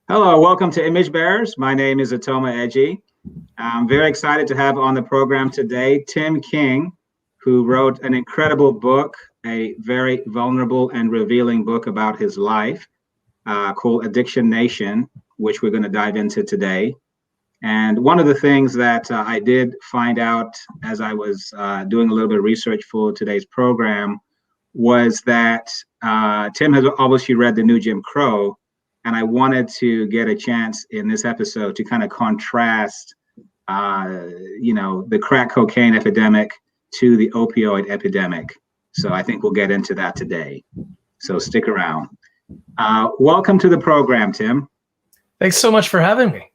Hello, welcome to Image Bearers. My name is Atoma Eji. I'm very excited to have on the program today Tim King, who wrote an incredible book, a very vulnerable and revealing book about his life called Addiction Nation, which we're going to dive into today. And one of the things that I did find out as I was doing a little bit of research for today's program was that Tim has obviously read The New Jim Crow, and I wanted to get a chance in this episode to kind of contrast, the crack cocaine epidemic to the opioid epidemic. So I think we'll get into that today. So stick around. Welcome to the program, Tim. Thanks so much for having me.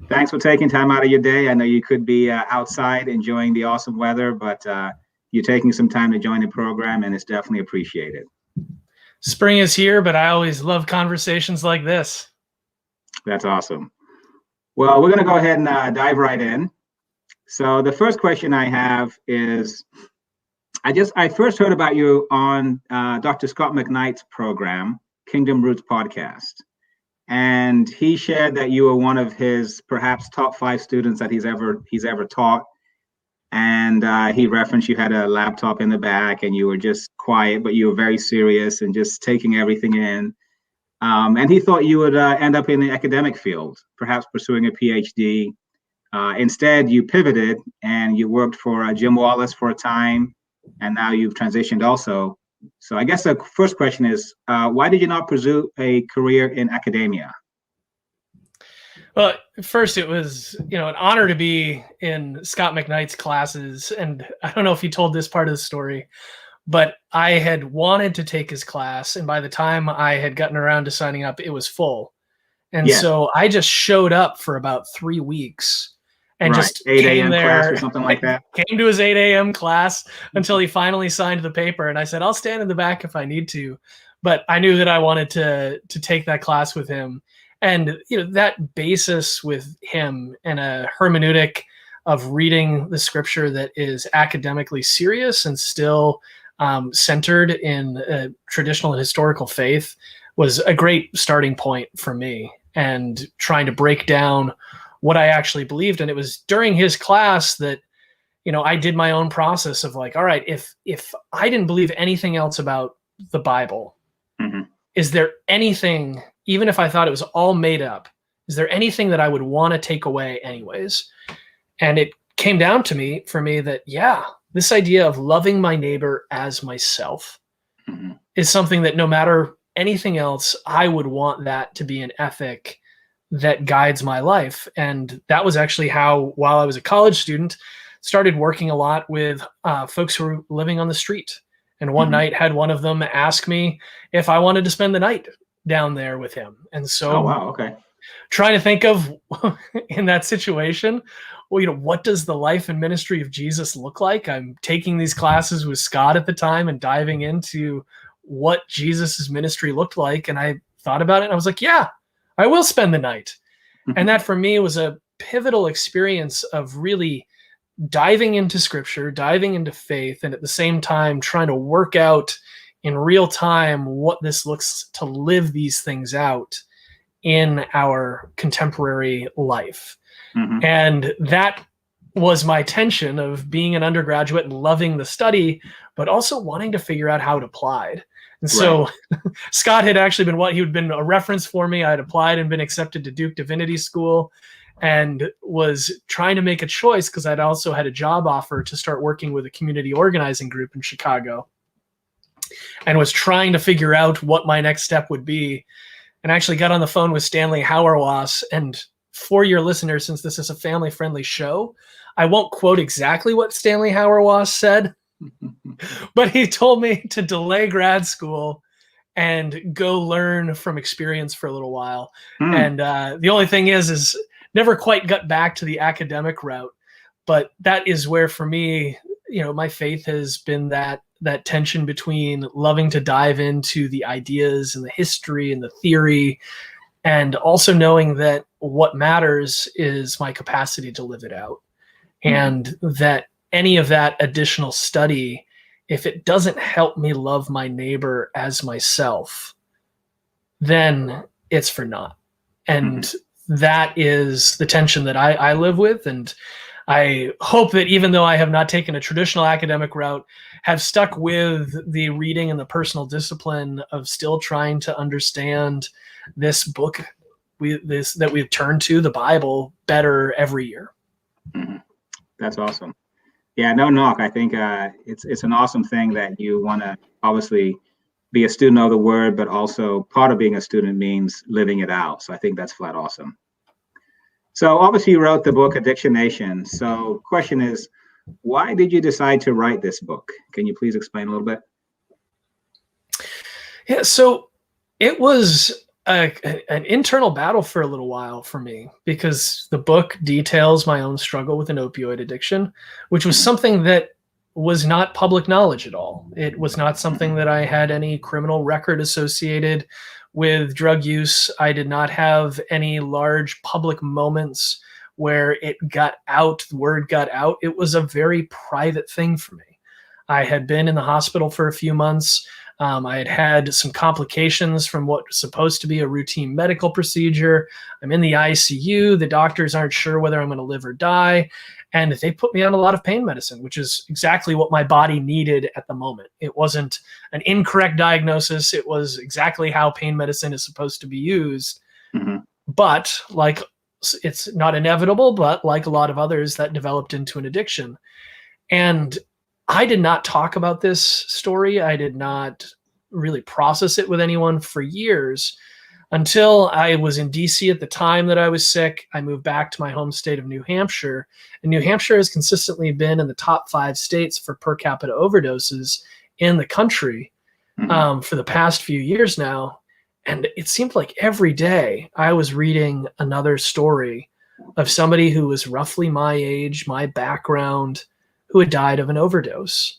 Thanks for taking time out of your day. I know you could be outside enjoying the awesome weather, but you're taking some time to join the program, and it's definitely appreciated. Spring is here, but I always love conversations like this. That's awesome. Well, we're going to go ahead and dive right in. So the first question I have is, I first heard about you on Dr. Scott McKnight's program, Kingdom Roots Podcast. And he shared that you were one of his perhaps top 5 students that he's ever taught. And he referenced you had a laptop in the back and you were just quiet, but you were very serious and just taking everything in. And he thought you would end up in the academic field, perhaps pursuing a PhD. Instead, you pivoted and you worked for Jim Wallace for a time, and now you've transitioned also. So I guess the first question is, why did you not pursue a career in academia? Well, first, it was, an honor to be in Scott McKnight's classes. And I don't know if he told this part of the story, but I had wanted to take his class. And by the time I had gotten around to signing up, it was full. And so I just showed up for about 3 weeks and just 8 came a.m. there, class or something like that. Came to his 8 a.m. class until he finally signed the paper. And I said, I'll stand in the back if I need to. But I knew that I wanted to take that class with him. And that basis with him and a hermeneutic of reading the scripture that is academically serious and still centered in traditional and historical faith was a great starting point for me, and trying to break down what I actually believed. And it was during his class that I did my own process of like, all right, if I didn't believe anything else about the Bible, is there anything, even if I thought it was all made up, is there anything that I would want to take away anyways? And it came down to for me that, this idea of loving my neighbor as myself is something that no matter anything else, I would want that to be an ethic that guides my life. And that was actually how, while I was a college student, started working a lot with folks who were living on the street. And one night had one of them ask me if I wanted to spend the night down there with him. And so trying to think of in that situation, what does the life and ministry of Jesus look like? I'm taking these classes with Scott at the time and diving into what Jesus's ministry looked like. And I thought about it and I was like, yeah, I will spend the night. And that for me was a pivotal experience of really diving into scripture, diving into faith, and at the same time trying to work out in real time what this looks to live these things out in our contemporary life. And that was my tension of being an undergraduate and loving the study, but also wanting to figure out how it applied. And so Scott had actually he'd been a reference for me. I had applied and been accepted to Duke Divinity School, and was trying to make a choice because I'd also had a job offer to start working with a community organizing group in Chicago, and was trying to figure out what my next step would be. And I actually got on the phone with Stanley Hauerwas. And for your listeners, since this is a family-friendly show, I won't quote exactly what Stanley Hauerwas said, but he told me to delay grad school and go learn from experience for a little while. And the only thing is never quite got back to the academic route, but that is where for me, my faith has been that tension between loving to dive into the ideas and the history and the theory, and also knowing that what matters is my capacity to live it out. And that any of that additional study, if it doesn't help me love my neighbor as myself, then it's for naught. And that is the tension that I live with. And I hope that even though I have not taken a traditional academic route, have stuck with the reading and the personal discipline of still trying to understand this book that we've turned to, the Bible, better every year. That's awesome. Yeah, no knock. I think it's an awesome thing that you want to obviously be a student of the word, but also part of being a student means living it out. So I think that's flat awesome. So obviously you wrote the book Addiction Nation. So question is, why did you decide to write this book? Can you please explain a little bit? Yeah, so it was an internal battle for a little while for me, because the book details my own struggle with an opioid addiction, which was something that was not public knowledge at all. It was not something that I had any criminal record associated with drug use. I did not have any large public moments where it got out, the word got out. It was a very private thing for me. I had been in the hospital for a few months. I had had some complications from what was supposed to be a routine medical procedure. I'm in the ICU. The doctors aren't sure whether I'm going to live or die. And they put me on a lot of pain medicine, which is exactly what my body needed at the moment. It wasn't an incorrect diagnosis. It was exactly how pain medicine is supposed to be used. But like, it's not inevitable, but like a lot of others, that developed into an addiction. And I did not talk about this story. I did not really process it with anyone for years until I was in DC at the time that I was sick. I moved back to my home state of New Hampshire, and New Hampshire has consistently been in the top 5 states for per capita overdoses in the country for the past few years now. And it seemed like every day I was reading another story of somebody who was roughly my age, my background, who had died of an overdose.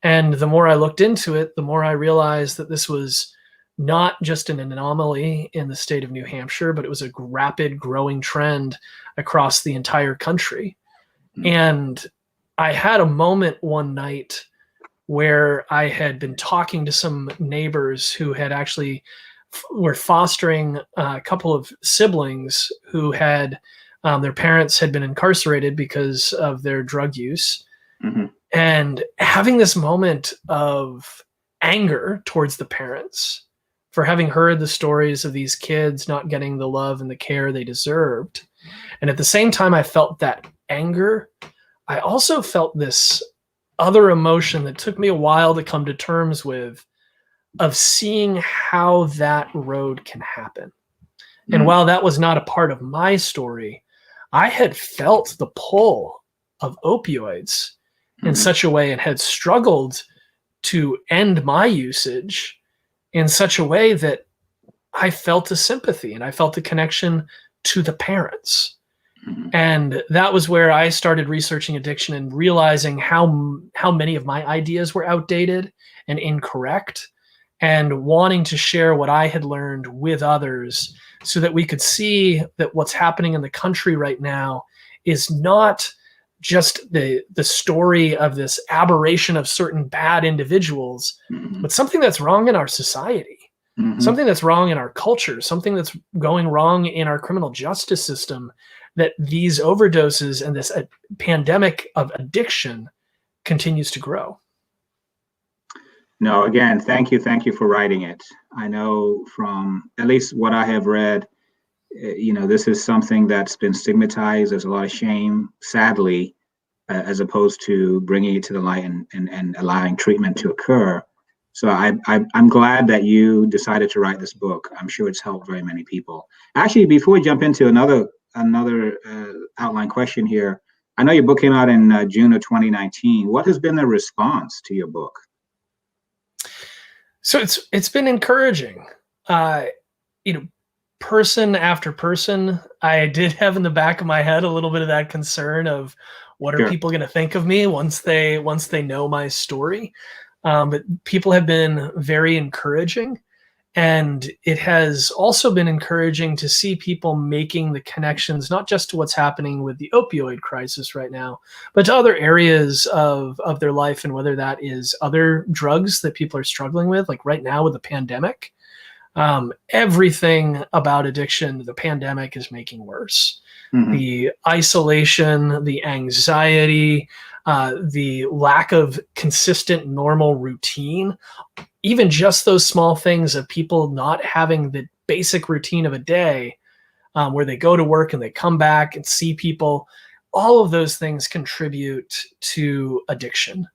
And the more I looked into it, the more I realized that this was not just an anomaly in the state of New Hampshire, but it was a rapid growing trend across the entire country. And I had a moment one night where I had been talking to some neighbors who had actually were fostering a couple of siblings who had their parents had been incarcerated because of their drug use. And having this moment of anger towards the parents for having heard the stories of these kids not getting the love and the care they deserved. And at the same time I felt that anger, I also felt this other emotion that took me a while to come to terms with, of seeing how that road can happen. And while that was not a part of my story, I had felt the pull of opioids in such a way and had struggled to end my usage in such a way that I felt a sympathy and I felt a connection to the parents. And that was where I started researching addiction and realizing how many of my ideas were outdated and incorrect, and wanting to share what I had learned with others so that we could see that what's happening in the country right now is not just the story of this aberration of certain bad individuals, but something that's wrong in our society, something that's wrong in our culture, something that's going wrong in our criminal justice system, that these overdoses and this pandemic of addiction continues to grow. No, again, thank you for writing it. I know from at least what I have read, this is something that's been stigmatized. There's a lot of shame, sadly, as opposed to bringing it to the light and allowing treatment to occur. So I'm glad that you decided to write this book. I'm sure it's helped very many people. Actually, before we jump into another outline question here, I know your book came out in June of 2019. What has been the response to your book? So it's been encouraging. Person after person, I did have in the back of my head a little bit of that concern of what are people going to think of me once they know my story. But people have been very encouraging, and it has also been encouraging to see people making the connections, not just to what's happening with the opioid crisis right now, but to other areas of their life, and whether that is other drugs that people are struggling with, like right now with the pandemic. Everything about addiction, the pandemic is making worse. Mm-hmm. The isolation, the anxiety, the lack of consistent normal routine, even just those small things of people not having the basic routine of a day, where they go to work and they come back and see people, all of those things contribute to addiction.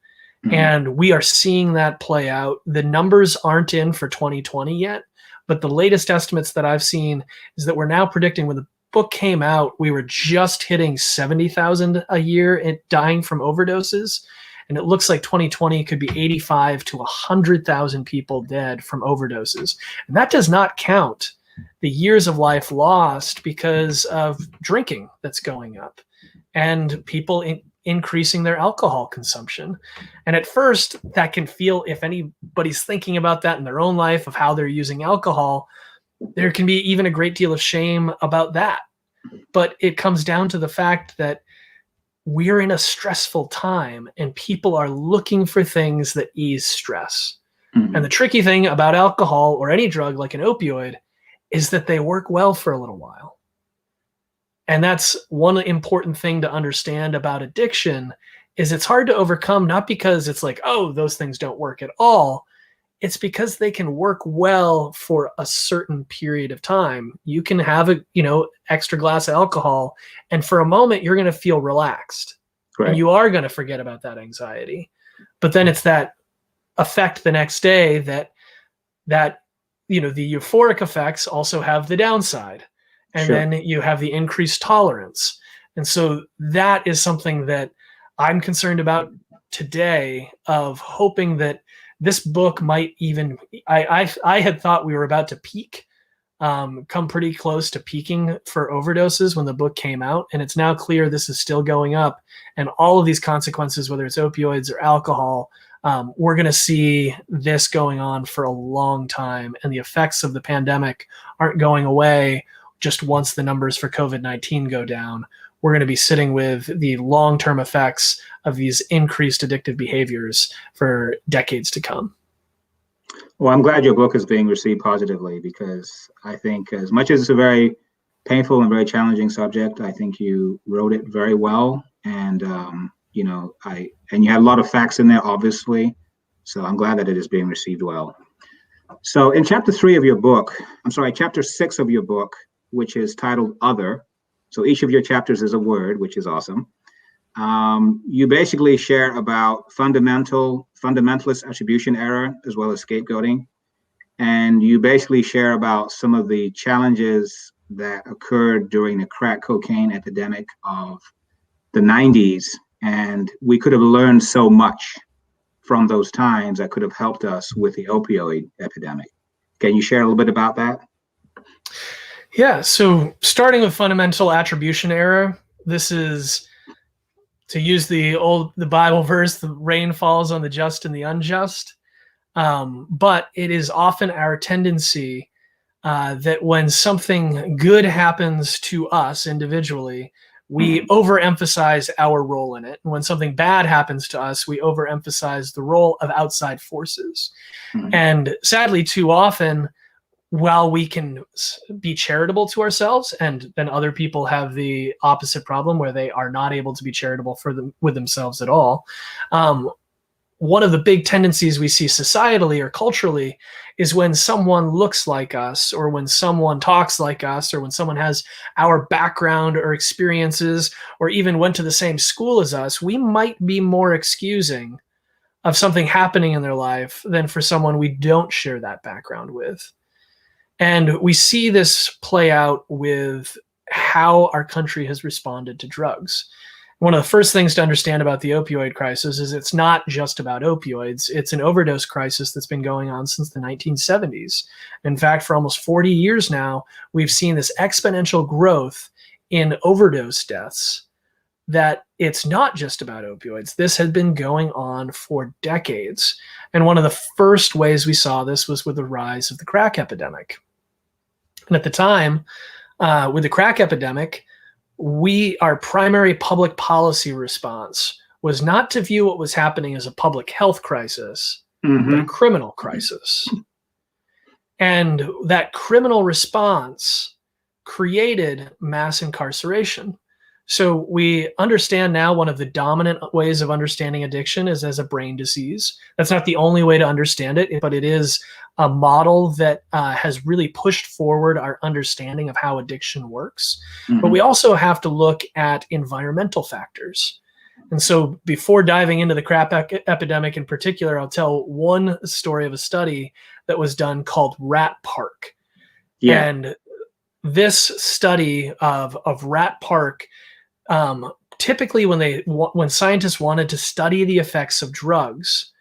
Mm-hmm. And we are seeing that play out. The numbers aren't in for 2020 yet, but the latest estimates that I've seen is that we're now predicting, when the book came out, we were just hitting 70,000 a year dying from overdoses. And it looks like 2020 could be 85 to 100,000 people dead from overdoses. And that does not count the years of life lost because of drinking that's going up, and people increasing their alcohol consumption. And at first, that can feel, if anybody's thinking about that in their own life of how they're using alcohol, there can be even a great deal of shame about that. But it comes down to the fact that we're in a stressful time and people are looking for things that ease stress. Mm-hmm. And the tricky thing about alcohol or any drug like an opioid is that they work well for a little while. And that's one important thing to understand about addiction, is it's hard to overcome, not because it's like, oh, those things don't work at all. It's because they can work well for a certain period of time. You can have a, extra glass of alcohol, and for a moment you're going to feel relaxed. Right. And you are going to forget about that anxiety. But then it's that effect the next day that the euphoric effects also have the downside. And Sure. then you have the increased tolerance. And so that is something that I'm concerned about today, of hoping that this book might even, I had thought we were about to peak, come pretty close to peaking for overdoses when the book came out. And it's now clear this is still going up. And all of these consequences, whether it's opioids or alcohol, we're going to see this going on for a long time. And the effects of the pandemic aren't going away just once the numbers for COVID-19 go down. We're going to be sitting with the long-term effects of these increased addictive behaviors for decades to come. Well, I'm glad your book is being received positively, because I think, as much as it's a very painful and very challenging subject, I think you wrote it very well. And, you have a lot of facts in there, obviously. So I'm glad that it is being received well. So in chapter 6 of your book, which is titled Other. So each of your chapters is a word, which is awesome. You basically share about fundamentalist attribution error, as well as scapegoating. And you basically share about some of the challenges that occurred during the crack cocaine epidemic of the 90s. And we could have learned so much from those times that could have helped us with the opioid epidemic. Can you share a little bit about that? Yeah, so starting with fundamental attribution error, this is, to use the Bible verse, the rain falls on the just and the unjust. But it is often our tendency that when something good happens to us individually, we overemphasize our role in it. And when something bad happens to us, we overemphasize the role of outside forces. Mm-hmm. And sadly, too often, while we can be charitable to ourselves, and then other people have the opposite problem where they are not able to be charitable with themselves at all. One of the big tendencies we see societally or culturally is when someone looks like us, or when someone talks like us, or when someone has our background or experiences, or even went to the same school as us, we might be more excusing of something happening in their life than for someone we don't share that background with. And we see this play out with how our country has responded to drugs. One of the first things to understand about the opioid crisis is it's not just about opioids. It's an overdose crisis that's been going on since the 1970s. In fact, for almost 40 years now, we've seen this exponential growth in overdose deaths, that it's not just about opioids. This had been going on for decades. And one of the first ways we saw this was with the rise of the crack epidemic. And at the time, with the crack epidemic, our primary public policy response was not to view what was happening as a public health crisis, but a criminal crisis. And that criminal response created mass incarceration. So we understand now one of the dominant ways of understanding addiction is as a brain disease. That's not the only way to understand it, but it is a model that has really pushed forward our understanding of how addiction works. Mm-hmm. But we also have to look at environmental factors. And so before diving into the crap epidemic in particular, I'll tell one story of a study that was done called Rat Park. Yeah. And this study of Rat Park, typically when scientists wanted to study the effects of drugs,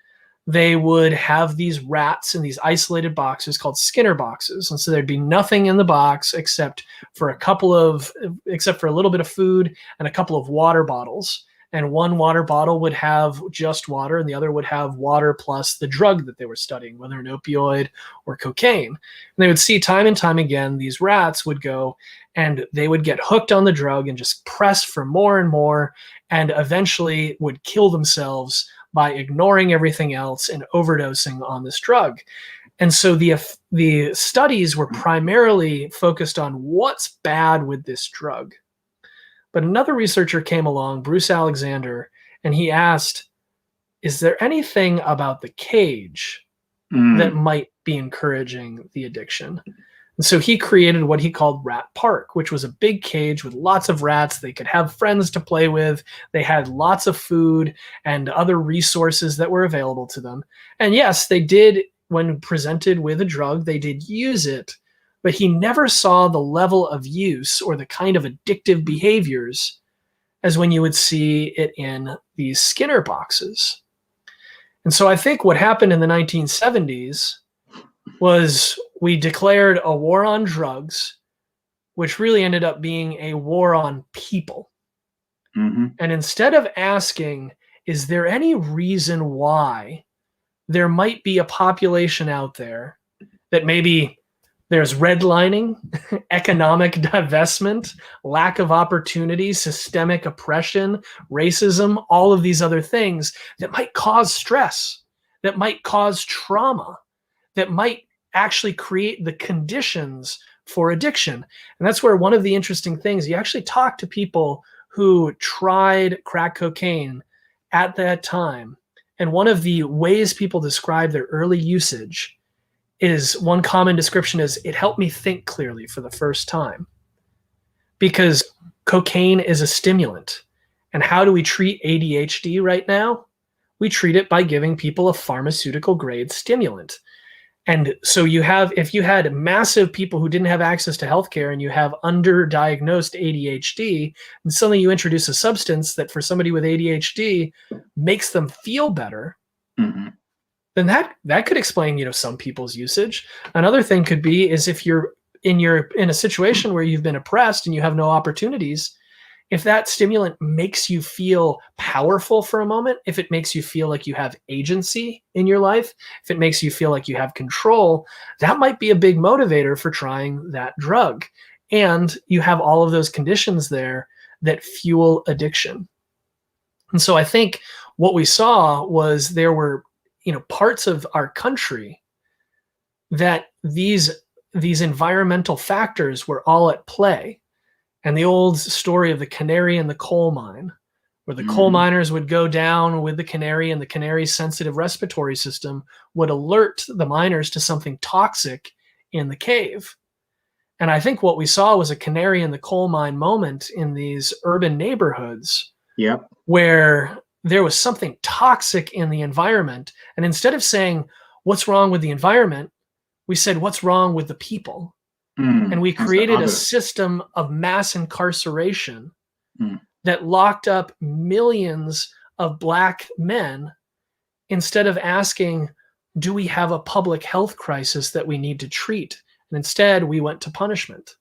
they would have these rats in these isolated boxes called Skinner boxes. And so there'd be nothing in the box except for a little bit of food and a couple of water bottles. And one water bottle would have just water and the other would have water plus the drug that they were studying, whether an opioid or cocaine. And they would see time and time again, these rats would go and they would get hooked on the drug and just press for more and more, and eventually would kill themselves by ignoring everything else and overdosing on this drug. And so the studies were primarily focused on what's bad with this drug. But another researcher came along, Bruce Alexander, and he asked, is there anything about the cage that might be encouraging the addiction? And so he created what he called Rat Park, which was a big cage with lots of rats. They could have friends to play with. They had lots of food and other resources that were available to them. And yes, they did, when presented with a drug, they did use it, but he never saw the level of use or the kind of addictive behaviors as when you would see it in these Skinner boxes. And so I think what happened in the 1970s was we declared a war on drugs, which really ended up being a war on people. Mm-hmm. And instead of asking, is there any reason why there might be a population out there that maybe there's redlining, economic divestment, lack of opportunity, systemic oppression, racism, all of these other things that might cause stress, that might cause trauma, that might actually create the conditions for addiction. And that's where one of the interesting things, you actually talk to people who tried crack cocaine at that time. And one of the ways people describe their early usage is, one common description is, it helped me think clearly for the first time. Because cocaine is a stimulant. And how do we treat ADHD right now? We treat it by giving people a pharmaceutical grade stimulant. And so if you had massive people who didn't have access to healthcare and you have underdiagnosed ADHD, and suddenly you introduce a substance that for somebody with ADHD makes them feel better, Mm-hmm. then that could explain, some people's usage. Another thing could be is if you're in a situation where you've been oppressed and you have no opportunities, if that stimulant makes you feel powerful for a moment, if it makes you feel like you have agency in your life, if it makes you feel like you have control, that might be a big motivator for trying that drug. And you have all of those conditions there that fuel addiction. And so I think what we saw was there were, parts of our country that these environmental factors were all at play. And the old story of the canary in the coal mine, where the coal miners would go down with the canary and the canary's sensitive respiratory system would alert the miners to something toxic in the cave. And I think what we saw was a canary in the coal mine moment in these urban neighborhoods. Yep. Where there was something toxic in the environment. And instead of saying, what's wrong with the environment, we said, what's wrong with the people? And we created a system of mass incarceration that locked up millions of Black men instead of asking, do we have a public health crisis that we need to treat? And instead, we went to punishment.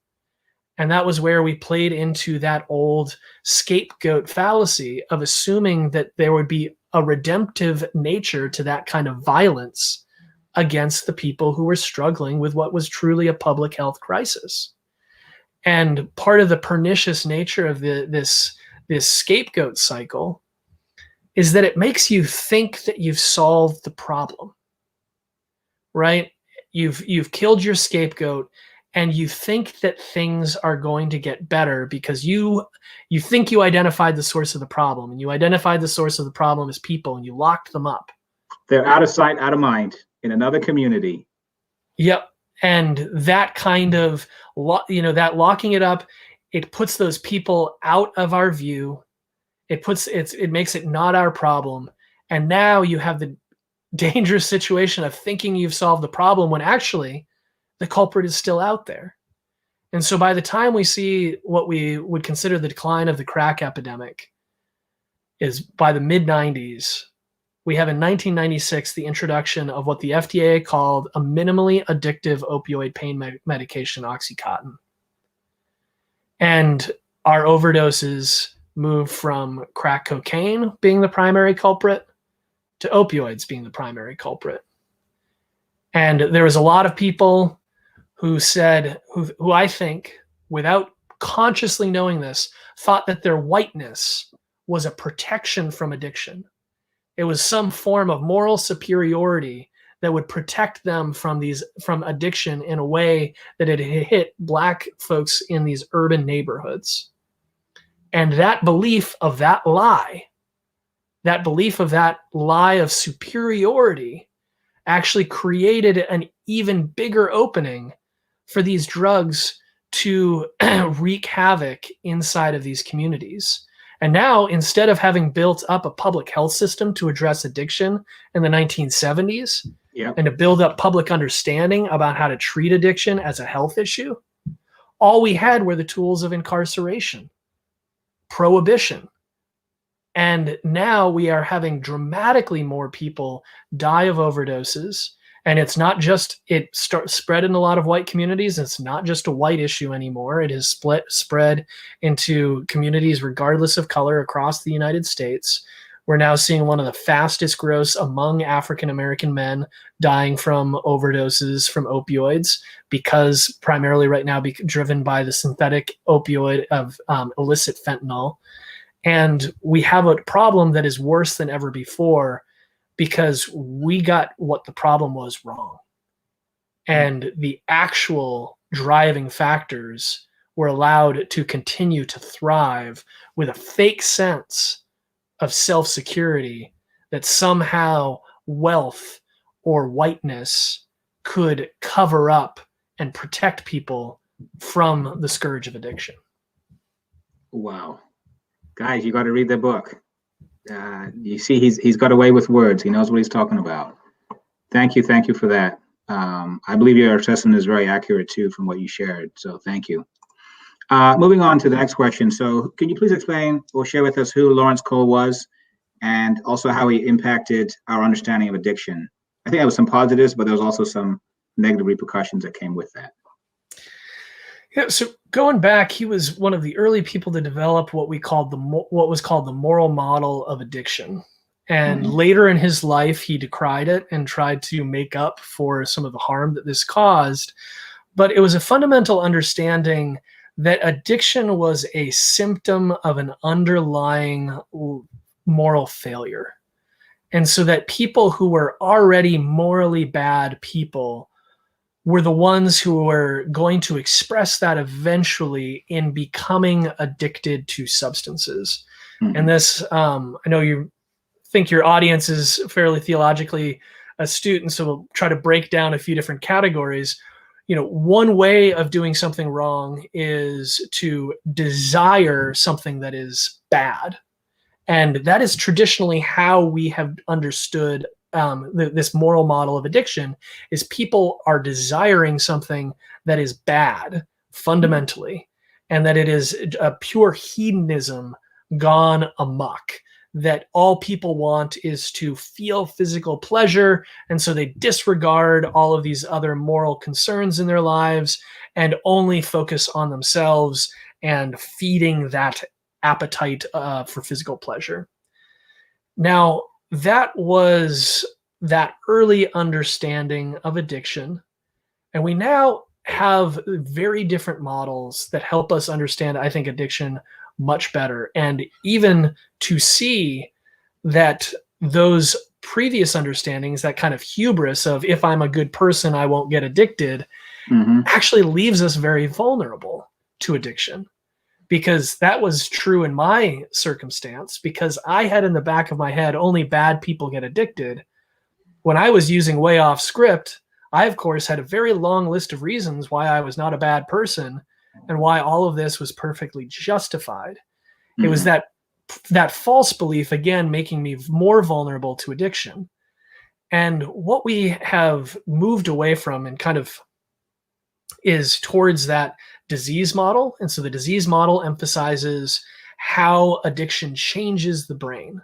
And that was where we played into that old scapegoat fallacy of assuming that there would be a redemptive nature to that kind of violence against the people who were struggling with what was truly a public health crisis. And part of the pernicious nature of this scapegoat cycle is that it makes you think that you've solved the problem, right? you've killed your scapegoat, and you think that things are going to get better because you think you identified the source of the problem, and you identified the source of the problem as people, and you locked them up. They're out of sight, out of mind in another community. Yep. And that kind of, that locking it up, it puts those people out of our view. It makes it not our problem. And now you have the dangerous situation of thinking you've solved the problem when actually the culprit is still out there. And so by the time we see what we would consider the decline of the crack epidemic is by the mid-90s, we have in 1996 the introduction of what the FDA called a minimally addictive opioid pain medication, Oxycontin. And our overdoses moved from crack cocaine being the primary culprit to opioids being the primary culprit. And there was a lot of people who said, who I think, without consciously knowing this, thought that their whiteness was a protection from addiction. It was some form of moral superiority that would protect them from addiction in a way that it hit Black folks in these urban neighborhoods. And that belief of that lie of superiority actually created an even bigger opening for these drugs to wreak havoc inside of these communities. And now, instead of having built up a public health system to address addiction in the 1970s, and to build up public understanding about how to treat addiction as a health issue, all we had were the tools of incarceration, prohibition. And now we are having dramatically more people die of overdoses. And it's not just, spread in a lot of white communities. It's not just a white issue anymore. It has spread into communities regardless of color across the United States. We're now seeing one of the fastest growths among African-American men dying from overdoses from opioids, because primarily right now driven by the synthetic opioid of illicit fentanyl. And we have a problem that is worse than ever before, because we got what the problem was wrong. And the actual driving factors were allowed to continue to thrive with a fake sense of self-security that somehow wealth or whiteness could cover up and protect people from the scourge of addiction. Wow. Guys, you got to read the book. You see, he's got a way with words. He knows what he's talking about. Thank you for that. I believe your assessment is very accurate too, from what you shared. So thank you. Moving on to the next question. So, can you please explain or share with us who Lawrence Cole was, and also how he impacted our understanding of addiction? I think there was some positives, but there was also some negative repercussions that came with that. Yeah, so going back, he was one of the early people to develop what was called the moral model of addiction. And later in his life, he decried it and tried to make up for some of the harm that this caused. But it was a fundamental understanding that addiction was a symptom of an underlying moral failure. And so that people who were already morally bad people were the ones who were going to express that eventually in becoming addicted to substances. And this, I know you think your audience is fairly theologically astute, and so we'll try to break down a few different categories. One way of doing something wrong is to desire something that is bad. And that is traditionally how we have understood this moral model of addiction, is people are desiring something that is bad fundamentally, and that it is a pure hedonism gone amok, that all people want is to feel physical pleasure, and so they disregard all of these other moral concerns in their lives and only focus on themselves and feeding that appetite for physical pleasure. Now, that was that early understanding of addiction. And we now have very different models that help us understand, I think, addiction much better. And even to see that those previous understandings, that kind of hubris of if I'm a good person, I won't get addicted, actually leaves us very vulnerable to addiction. Because that was true in my circumstance, because I had in the back of my head, only bad people get addicted. When I was using way off script, I, of course, had a very long list of reasons why I was not a bad person and why all of this was perfectly justified. It was that false belief, again, making me more vulnerable to addiction. And what we have moved away from and kind of is towards that disease model. And so the disease model emphasizes how addiction changes the brain,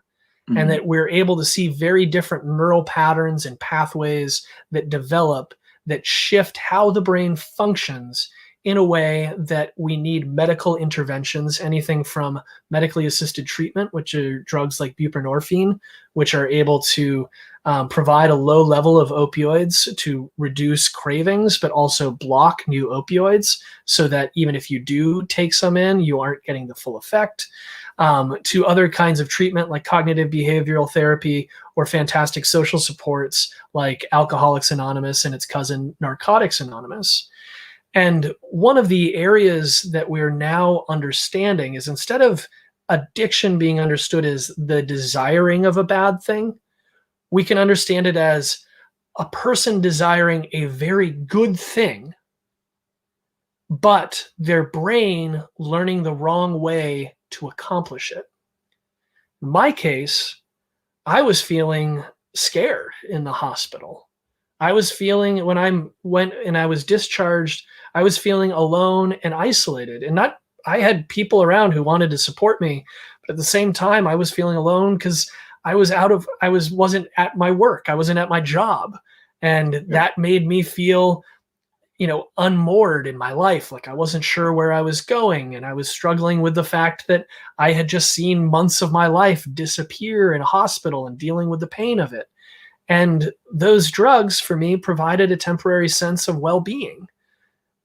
and that we're able to see very different neural patterns and pathways that develop that shift how the brain functions in a way that we need medical interventions, anything from medically assisted treatment, which are drugs like buprenorphine, which are able to provide a low level of opioids to reduce cravings, but also block new opioids so that even if you do take some in, you aren't getting the full effect. To other kinds of treatment like cognitive behavioral therapy or fantastic social supports like Alcoholics Anonymous and its cousin Narcotics Anonymous. And one of the areas that we're now understanding is, instead of addiction being understood as the desiring of a bad thing, we can understand it as a person desiring a very good thing, but their brain learning the wrong way to accomplish it. In my case, I was feeling scared in the hospital. I was feeling, when I went and I was discharged, I was feeling alone and isolated. And not, I had people around who wanted to support me, but at the same time, I was feeling alone because I wasn't at my work. I wasn't at my job. And that made me feel, unmoored in my life. Like I wasn't sure where I was going. And I was struggling with the fact that I had just seen months of my life disappear in a hospital and dealing with the pain of it. And those drugs for me provided a temporary sense of well-being.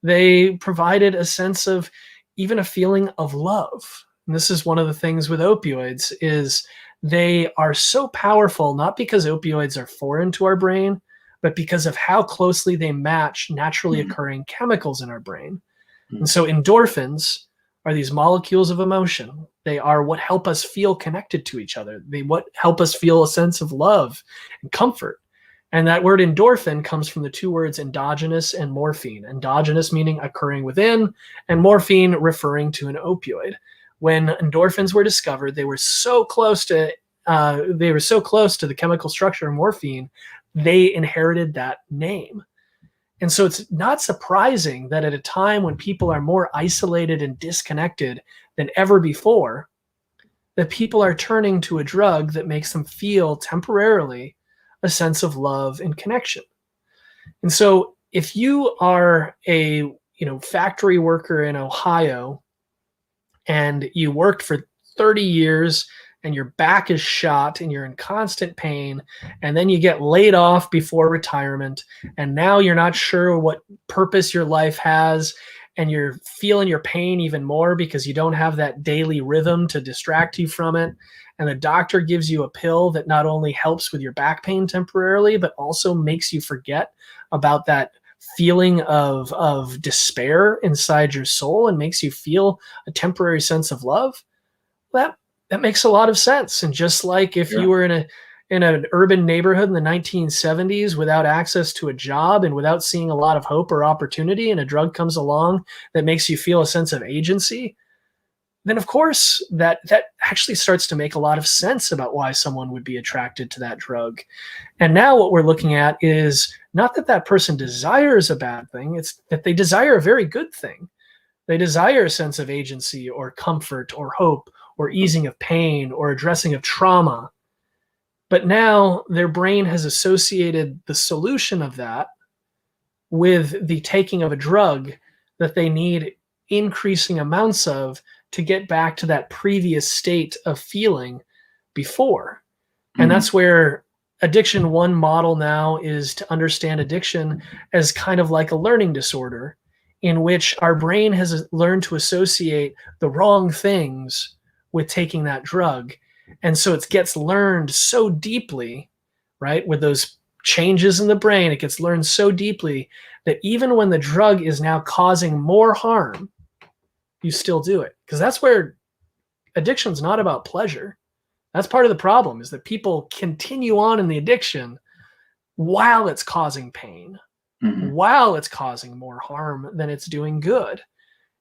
They provided a sense of even a feeling of love. And this is one of the things with opioids, is they are so powerful, not because opioids are foreign to our brain, but because of how closely they match naturally occurring chemicals in our brain. And so endorphins are these molecules of emotion. They are what help us feel connected to each other. They what help us feel a sense of love and comfort. And that word endorphin comes from the two words endogenous and morphine. Endogenous meaning occurring within, and morphine referring to an opioid. When endorphins were discovered, they were so close to the chemical structure of morphine, they inherited that name. And so it's not surprising that at a time when people are more isolated and disconnected than ever before, that people are turning to a drug that makes them feel temporarily a sense of love and connection. And so if you are a factory worker in Ohio and you worked for 30 years and your back is shot and you're in constant pain, and then you get laid off before retirement, and now you're not sure what purpose your life has, and you're feeling your pain even more because you don't have that daily rhythm to distract you from it, and the doctor gives you a pill that not only helps with your back pain temporarily, but also makes you forget about that feeling of despair inside your soul and makes you feel a temporary sense of love, that makes a lot of sense. And just like if you were in an urban neighborhood in the 1970s without access to a job and without seeing a lot of hope or opportunity, and a drug comes along that makes you feel a sense of agency, then of course that actually starts to make a lot of sense about why someone would be attracted to that drug. And now what we're looking at is not that that person desires a bad thing, it's that they desire a very good thing. They desire a sense of agency or comfort or hope or easing of pain or addressing of trauma. But now their brain has associated the solution of that with the taking of a drug that they need increasing amounts of to get back to that previous state of feeling before. And that's where addiction one model now is to understand addiction as kind of like a learning disorder in which our brain has learned to associate the wrong things with taking that drug. And so it gets learned so deeply right? With those changes in the brain, it gets learned so deeply that even when the drug is now causing more harm, you still do it. Because that's where addiction's not about pleasure. That's part of the problem, is that people continue on in the addiction while it's causing pain, while it's causing more harm than it's doing good.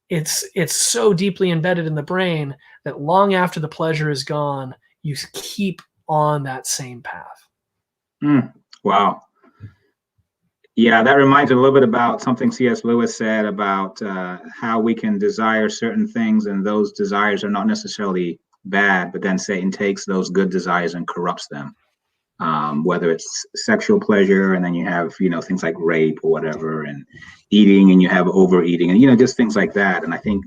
It's so deeply embedded in the brain that long after the pleasure is gone, you keep on that same path. Wow. Yeah, that reminds me a little bit about something C.S. Lewis said about how we can desire certain things, and those desires are not necessarily bad, but then Satan takes those good desires and corrupts them. Whether it's sexual pleasure, and then you have, things like rape or whatever, and eating, and you have overeating, and, just things like that. And I think,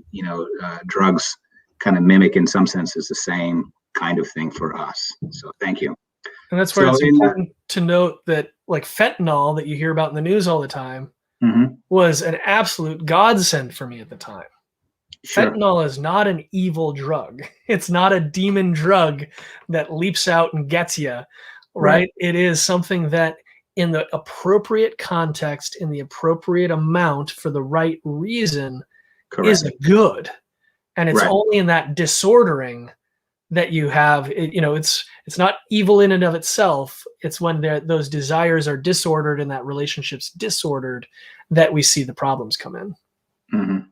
drugs kind of mimic in some senses the same kind of thing for us. So thank you. And that's where it's important to note that, like, fentanyl that you hear about in the news all the time was an absolute godsend for me at the time. Sure. Fentanyl is not an evil drug. It's not a demon drug that leaps out and gets you, right? It is something that, in the appropriate context, in the appropriate amount, for the right reason, is good. And it's only in that disordering that you have, it's not evil in and of itself. It's when those desires are disordered and that relationship's disordered that we see the problems come in.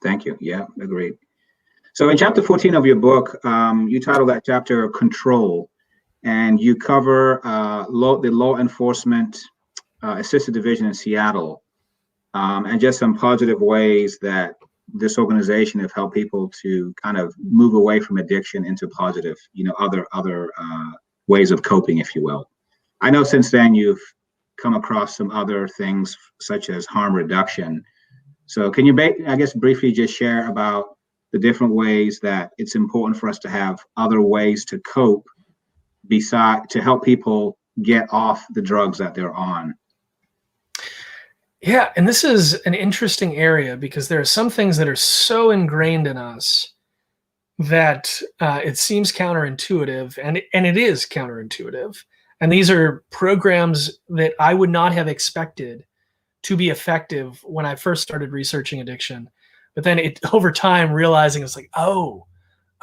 Thank you. Yeah, agreed. So in chapter 14 of your book, you title that chapter Control, and you cover the law enforcement assisted division in Seattle, and just some positive ways that this organization have helped people to kind of move away from addiction into positive, other ways of coping, if you will. I know since then you've come across some other things such as harm reduction. So can you, briefly just share about the different ways that it's important for us to have other ways to cope to help people get off the drugs that they're on? Yeah, and this is an interesting area because there are some things that are so ingrained in us that it seems counterintuitive, and it is counterintuitive. And these are programs that I would not have expected to be effective when I first started researching addiction. But then over time, realizing it's like, oh,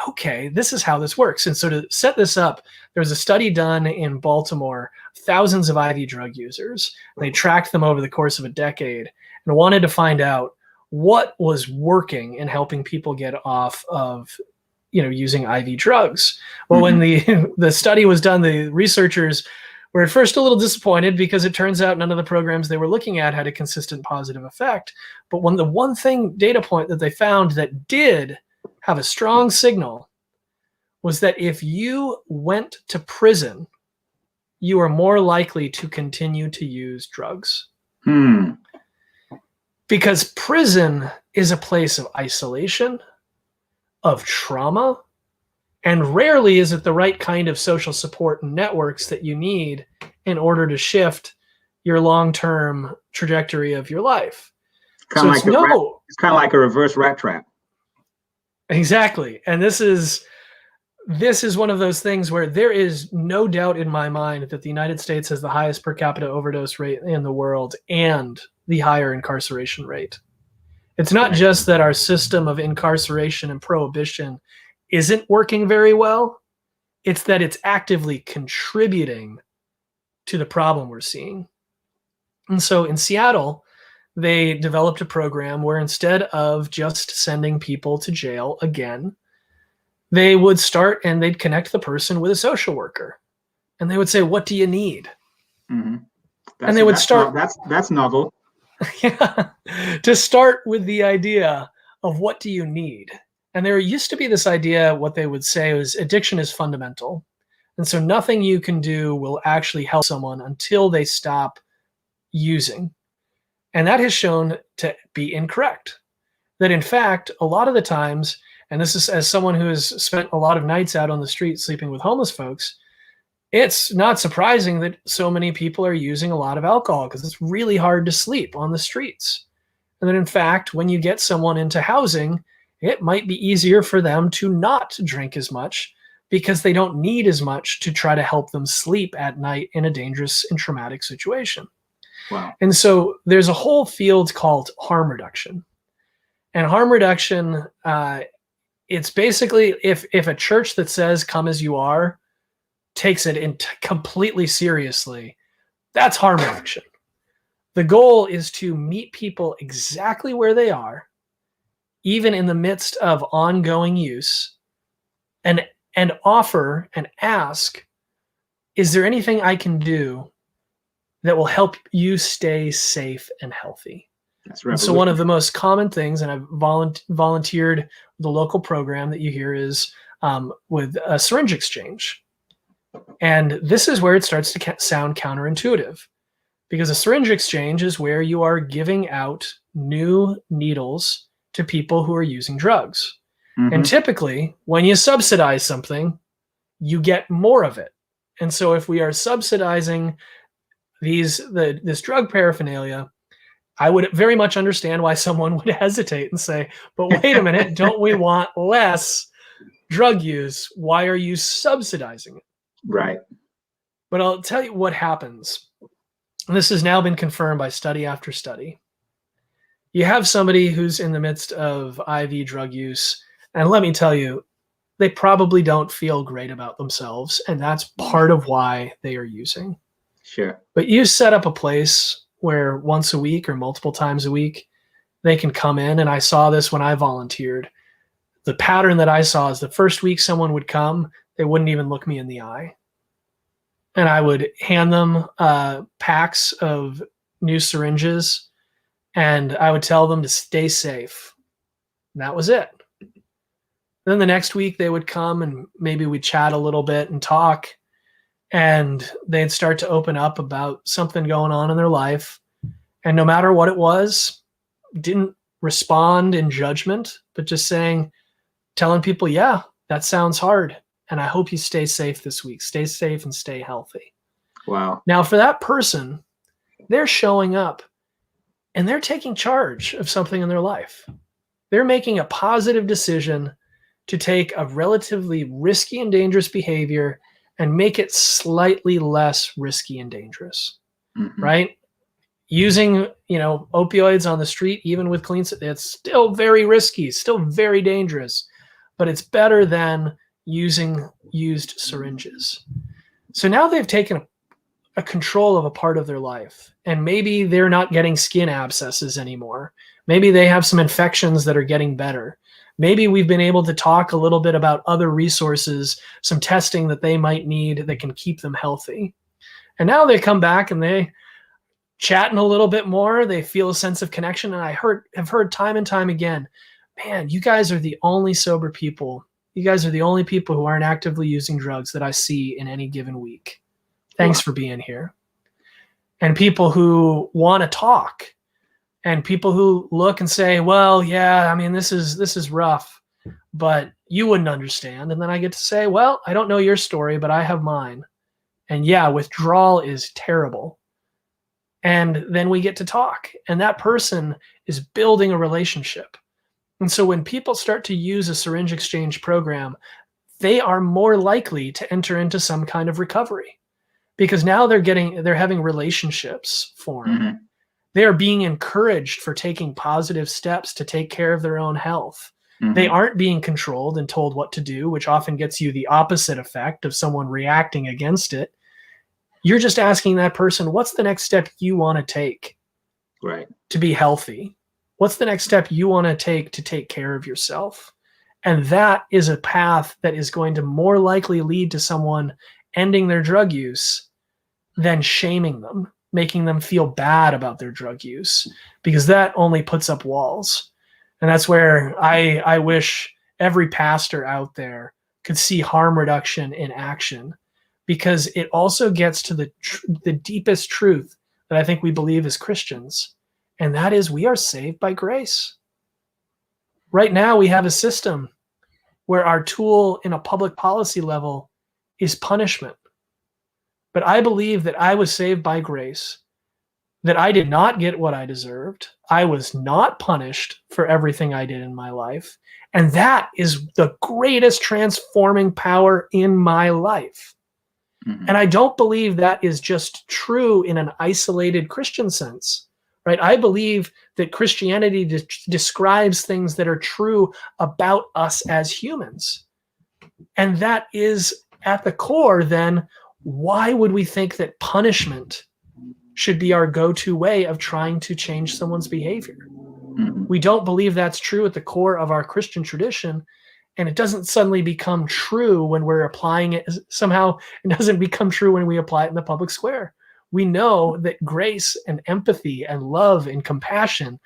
okay, this is how this works. And so to set this up, there was a study done in Baltimore, thousands of IV drug users. They tracked them over the course of a decade and wanted to find out what was working in helping people get off of, using IV drugs. Well, when the study was done, the researchers were at first a little disappointed because it turns out none of the programs they were looking at had a consistent positive effect. But the one data point that they found that did have a strong signal was that if you went to prison, you are more likely to continue to use drugs. Because prison is a place of isolation, of trauma, and rarely is it the right kind of social support and networks that you need in order to shift your long-term trajectory of your life. It's kind of like a reverse rat trap. Exactly. And this is one of those things where there is no doubt in my mind that the United States has the highest per capita overdose rate in the world and the higher incarceration rate. It's not just that our system of incarceration and prohibition isn't working very well. It's that it's actively contributing to the problem we're seeing. And so in Seattle, they developed a program where instead of just sending people to jail again, they would start and they'd connect the person with a social worker. And they would say, what do you need? And they would start. That's novel. Yeah, to start with the idea of what do you need? And there used to be this idea, what they would say was addiction is fundamental. And so nothing you can do will actually help someone until they stop using. And that has shown to be incorrect. That in fact, a lot of the times, and this is as someone who has spent a lot of nights out on the street sleeping with homeless folks, it's not surprising that so many people are using a lot of alcohol because it's really hard to sleep on the streets. And then in fact, when you get someone into housing, it might be easier for them to not drink as much because they don't need as much to try to help them sleep at night in a dangerous and traumatic situation. Wow. And so there's a whole field called harm reduction. And harm reduction, it's basically if a church that says come as you are takes it completely seriously, that's harm reduction. The goal is to meet people exactly where they are, even in the midst of ongoing use, and offer and ask, is there anything I can do that will help you stay safe and healthy? That's And so one of the most common things, and I've volunteered the local program that you hear is with a syringe exchange. And this is where it starts to sound counterintuitive, because a syringe exchange is where you are giving out new needles to people who are using drugs. Mm-hmm. And typically, when you subsidize something, you get more of it. And so if we are subsidizing this drug paraphernalia, I would very much understand why someone would hesitate and say, but wait a minute, don't we want less drug use? Why are you subsidizing it? Right. But I'll tell you what happens. This has now been confirmed by study after study. You have somebody who's in the midst of IV drug use, and let me tell you, they probably don't feel great about themselves, and that's part of why they are using. Sure. But you set up a place where once a week or multiple times a week, they can come in, and I saw this when I volunteered. The pattern that I saw is the first week someone would come, they wouldn't even look me in the eye. And I would hand them packs of new syringes, and I would tell them to stay safe. And that was it. Then the next week they would come and maybe we'd chat a little bit and talk, and they'd start to open up about something going on in their life. And no matter what it was, didn't respond in judgment, but just telling people, yeah, that sounds hard. And I hope you stay safe this week. Stay safe and stay healthy. Wow. Now, for that person, they're showing up and they're taking charge of something in their life. They're making a positive decision to take a relatively risky and dangerous behavior and make it slightly less risky and dangerous, right? Using, opioids on the street, even with clean, it's still very risky, still very dangerous, but it's better than using used syringes. So now they've taken a control of a part of their life, and maybe they're not getting skin abscesses anymore. Maybe they have some infections that are getting better. Maybe we've been able to talk a little bit about other resources, some testing that they might need that can keep them healthy. And now they come back and they chatting a little bit more. They feel a sense of connection. And I have heard time and time again, man, you guys are the only sober people. You guys are the only people who aren't actively using drugs that I see in any given week. Thanks for being here. And people who want to talk, and people who look and say, well, yeah, I mean, this is rough, but you wouldn't understand. And then I get to say, well, I don't know your story, but I have mine. And yeah, withdrawal is terrible. And then we get to talk, and that person is building a relationship. And so when people start to use a syringe exchange program, they are more likely to enter into some kind of recovery, because now they're having relationships form. They are being encouraged for taking positive steps to take care of their own health. They aren't being controlled and told what to do, which often gets you the opposite effect of someone reacting against it. You're just asking that person, what's the next step you want to take to be healthy? What's the next step you want to take care of yourself? And that is a path that is going to more likely lead to someone ending their drug use than shaming them, making them feel bad about their drug use, because that only puts up walls. And that's where I wish every pastor out there could see harm reduction in action, because it also gets to the deepest truth that I think we believe as Christians, and that is we are saved by grace. Right now, we have a system where our tool in a public policy level is punishment. But I believe that I was saved by grace that I did not get what I deserved. I was not punished for everything I did in my life. And that is the greatest transforming power in my life. Mhm. And I don't believe that is just true in an isolated Christian sense, right? I believe that Christianity describes things that are true about us as humans. And that is at the core, then, why would we think that punishment should be our go-to way of trying to change someone's behavior? Mhm. We don't believe that's true at the core of our Christian tradition, and it doesn't suddenly become true when we're applying it. Somehow it doesn't become true when we apply it in the public square. We know that grace and empathy and love and compassion,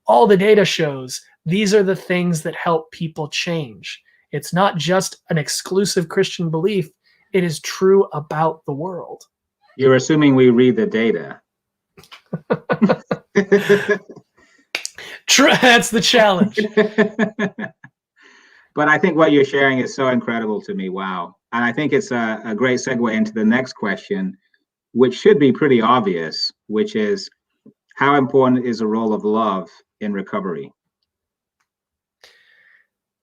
all the data shows these are the things that help people change. It's not just an exclusive Christian belief. It is true about the world. You're assuming we read the data. That's the challenge. But I think what you're sharing is so incredible to me. Wow. And I think it's a great segue into the next question, which should be pretty obvious, which is how important is the role of love in recovery?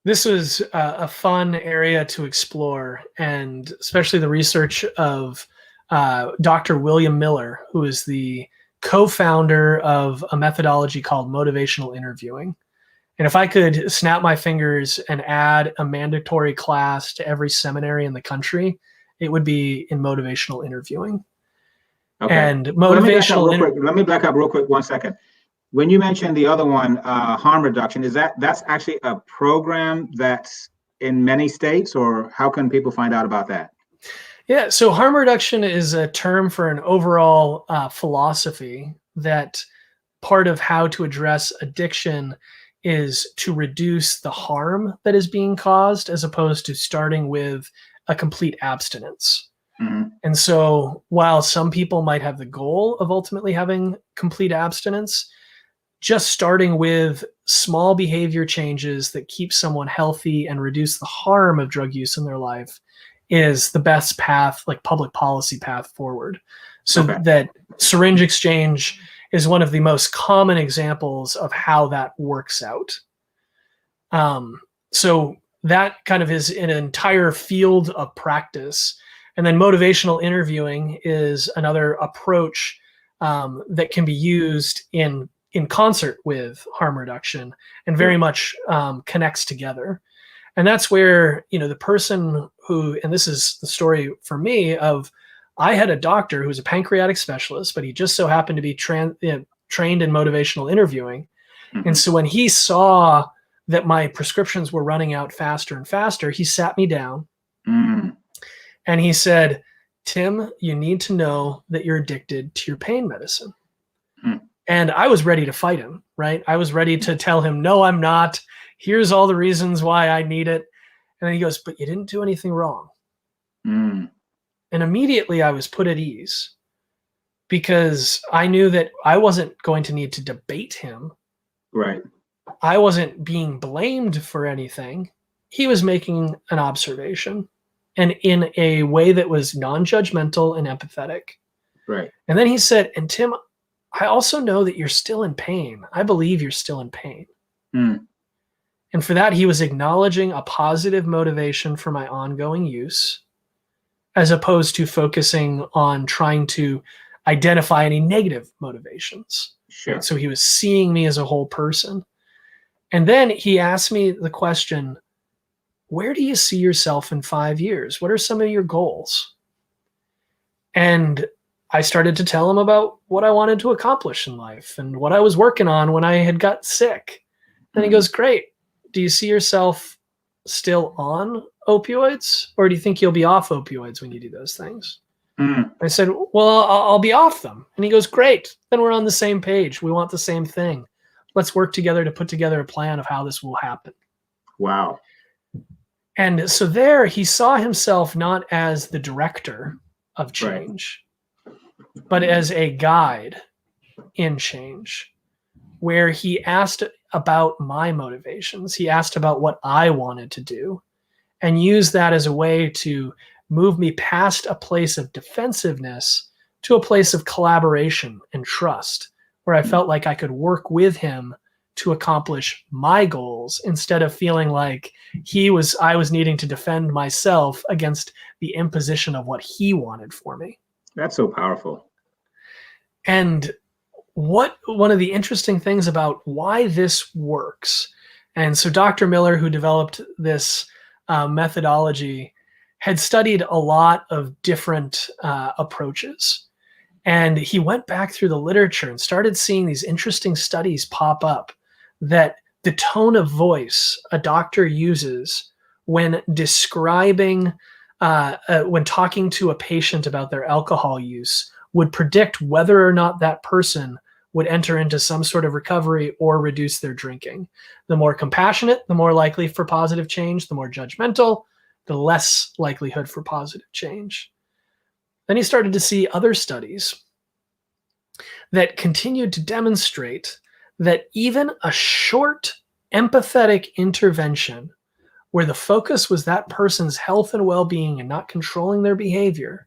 This was a fun area to explore, and especially the research of Dr. William Miller, who is the co-founder of a methodology called motivational interviewing. And if I could snap my fingers and add a mandatory class to every seminary in the country, it would be in motivational interviewing. Okay. And Well, motivational let me back up real quick 1 second. When you mentioned the other one, harm reduction, that's actually a program that's in many states, or how can people find out about that? Yeah, so harm reduction is a term for an overall philosophy that part of how to address addiction is to reduce the harm that is being caused as opposed to starting with a complete abstinence. Mm-hmm. And so while some people might have the goal of ultimately having complete abstinence, just starting with small behavior changes that keep someone healthy and reduce the harm of drug use in their life is the best path, like public policy path forward. So that syringe exchange is one of the most common examples of how that works out. So that kind of is an entire field of practice. And then motivational interviewing is another approach that can be used in concert with harm reduction and very much connects together. And that's where, the person who, and this is the story for me of, I had a doctor who was a pancreatic specialist, but he just so happened to be trained in motivational interviewing. Mm-hmm. And so when he saw that my prescriptions were running out faster and faster, he sat me down and he said, "Tim, you need to know that you're addicted to your pain medicine." And I was ready to fight him, right? I was ready to tell him, "No, I'm not. Here's all the reasons why I need it." And then he goes, "But you didn't do anything wrong." And immediately I was put at ease because I knew that I wasn't going to need to debate him. Right. I wasn't being blamed for anything. He was making an observation, and in a way that was non-judgmental and empathetic. Right. And then he said, "And Tim, I also know that you're still in pain. I believe you're still in pain." And for that, he was acknowledging a positive motivation for my ongoing use, as opposed to focusing on trying to identify any negative motivations. Sure. Right? So he was seeing me as a whole person. And then he asked me the question, "Where do you see yourself in 5 years? What are some of your goals?" And I started to tell him about what I wanted to accomplish in life and what I was working on when I had got sick. And he goes, "Great. Do you see yourself still on opioids, or do you think you'll be off opioids when you do those things?" I said, "Well, I'll be off them." And he goes, "Great. Then we're on the same page. We want the same thing. Let's work together to put together a plan of how this will happen." Wow. And so there he saw himself not as the director of change, but as a guide in change, where he asked about my motivations. He asked about what I wanted to do and used that as a way to move me past a place of defensiveness to a place of collaboration and trust, where I felt like I could work with him to accomplish my goals instead of feeling like I was needing to defend myself against the imposition of what he wanted for me. That's so powerful. And one of the interesting things about why this works, and so Dr. Miller, who developed this methodology, had studied a lot of different approaches. And he went back through the literature and started seeing these interesting studies pop up that the tone of voice a doctor uses when describing, when talking to a patient about their alcohol use would predict whether or not that person would enter into some sort of recovery or reduce their drinking. The more compassionate, the more likely for positive change. The more judgmental, the less likelihood for positive change. Then he started to see other studies that continued to demonstrate that even a short empathetic intervention where the focus was that person's health and well-being and not controlling their behavior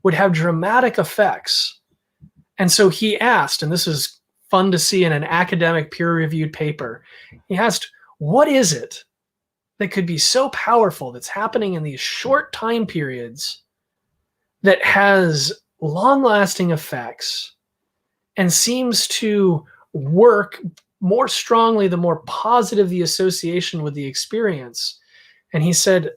would have dramatic effects. And so he asked, and this is fun to see in an academic peer-reviewed paper, he asked, what is it that could be so powerful that's happening in these short time periods that has long-lasting effects and seems to work more strongly the more positive the association with the experience? And he said,